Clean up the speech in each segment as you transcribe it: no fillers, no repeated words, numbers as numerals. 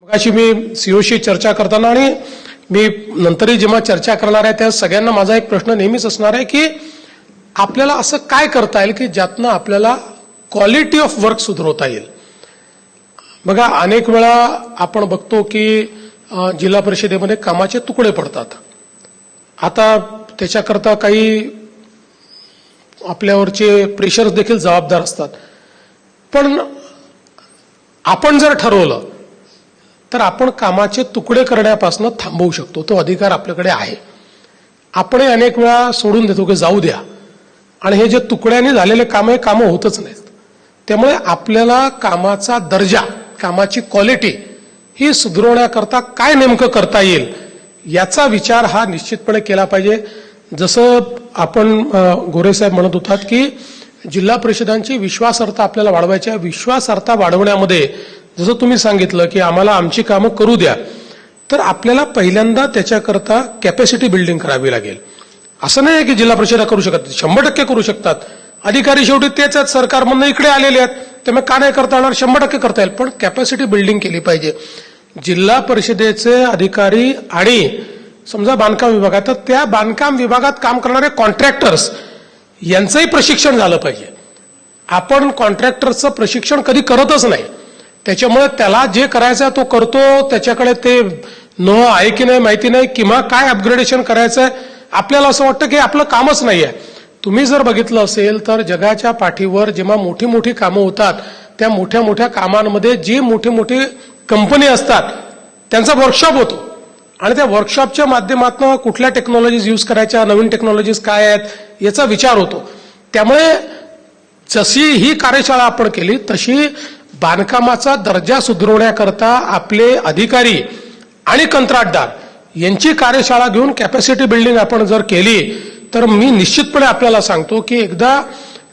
मगाशी मी सीओशी चर्चा करताना आणि मी नंतरही जेव्हा चर्चा करणार आहे त्या सगळ्यांना माझा एक प्रश्न नेहमीच असणार आहे की आपल्याला असं काय करता येईल की ज्यातनं आपल्याला क्वालिटी ऑफ वर्क सुधारवता येईल. बघा, अनेक वेळा आपण बघतो की जिल्हा परिषदेमध्ये कामाचे तुकडे पडतात. आता त्याच्याकरता काही आपल्यावरचे प्रेशर्स देखील जबाबदार असतात. पण आपण जर ठरवलं तर आपण कामाचे तुकडे करण्यापासून थांबवू शकतो. तो अधिकार आपल्याकडे आहे. आपण अनेक वेळा सोडून देतो की जाऊ द्या, आणि हे जे तुकड्याने झालेले कामं होतच नाहीत. त्यामुळे आपल्याला कामाचा दर्जा, कामाची क्वालिटी ही सुधारवण्याकरता काय नेमकं करता येईल याचा विचार हा निश्चितपणे केला पाहिजे. जसं आपण गोरेसाहेब म्हणत होतात की जिल्हा परिषदांची विश्वासार्हता आपल्याला वाढवायची आहे. विश्वासार्हता वाढवण्यामध्ये जसं तुम्ही सांगितलं की आम्हाला आमची कामं करू द्या, तर आपल्याला पहिल्यांदा त्याच्याकरता कॅपॅसिटी बिल्डिंग करावी लागेल. असं नाही की जिल्हा परिषदा करू शकत, 100% करू शकतात. अधिकारी शेवटी तेच आहेत, सरकारमधनं इकडे आलेले आहेत, त्यामुळे का नाही करता येणार? 100% करता येईल, पण कॅपॅसिटी बिल्डिंग केली पाहिजे. जिल्हा परिषदेचे अधिकारी आणि समजा बांधकाम विभागात, तर त्या बांधकाम विभागात काम करणारे कॉन्ट्रॅक्टर्स यांचंही प्रशिक्षण झालं पाहिजे. आपण कॉन्ट्रॅक्टरचं प्रशिक्षण कधी करतच नाही. त्याच्यामुळे त्याला जे करायचं तो करतो, त्याच्याकडे ते न आहे की नाही माहिती नाही, किंवा काय अपग्रेडेशन करायचं आहे. आपल्याला असं वाटतं की आपलं कामच नाही आहे. तुम्ही जर बघितलं असेल तर जगाच्या पाठीवर जेव्हा मोठी मोठी कामं होतात, त्या मोठ्या मोठ्या कामांमध्ये जे मोठे मोठे कंपनी असतात त्यांचा वर्कशॉप होतो, आणि त्या वर्कशॉपच्या माध्यमातून कुठल्या टेक्नॉलॉजीज यूज करायच्या, नवीन टेक्नॉलॉजीज काय आहेत याचा विचार होतो. त्यामुळे जशी ही कार्यशाळा आपण केली तशी बांधकामाचा दर्जा सुधारवण्याकरता आपले अधिकारी आणि कंत्राटदार यांची कार्यशाळा घेऊन कॅपॅसिटी बिल्डिंग आपण जर केली तर मी निश्चितपणे आपल्याला सांगतो की एकदा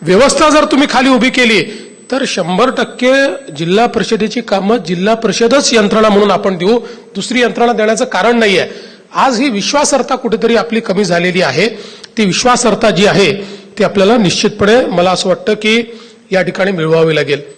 व्यवस्था जर तुम्ही खाली उभी केली तर 100% जिल्हा परिषदेची कामं जिल्हा परिषदच यंत्रणा म्हणून आपण देऊ. दुसरी यंत्रणा देण्याचं कारण नाही आहे. आज ही विश्वासार्हता कुठेतरी आपली कमी झालेली आहे. ती विश्वासार्हता जी आहे ती आपल्याला निश्चितपणे मला असं वाटतं की या ठिकाणी मिळवावी लागेल.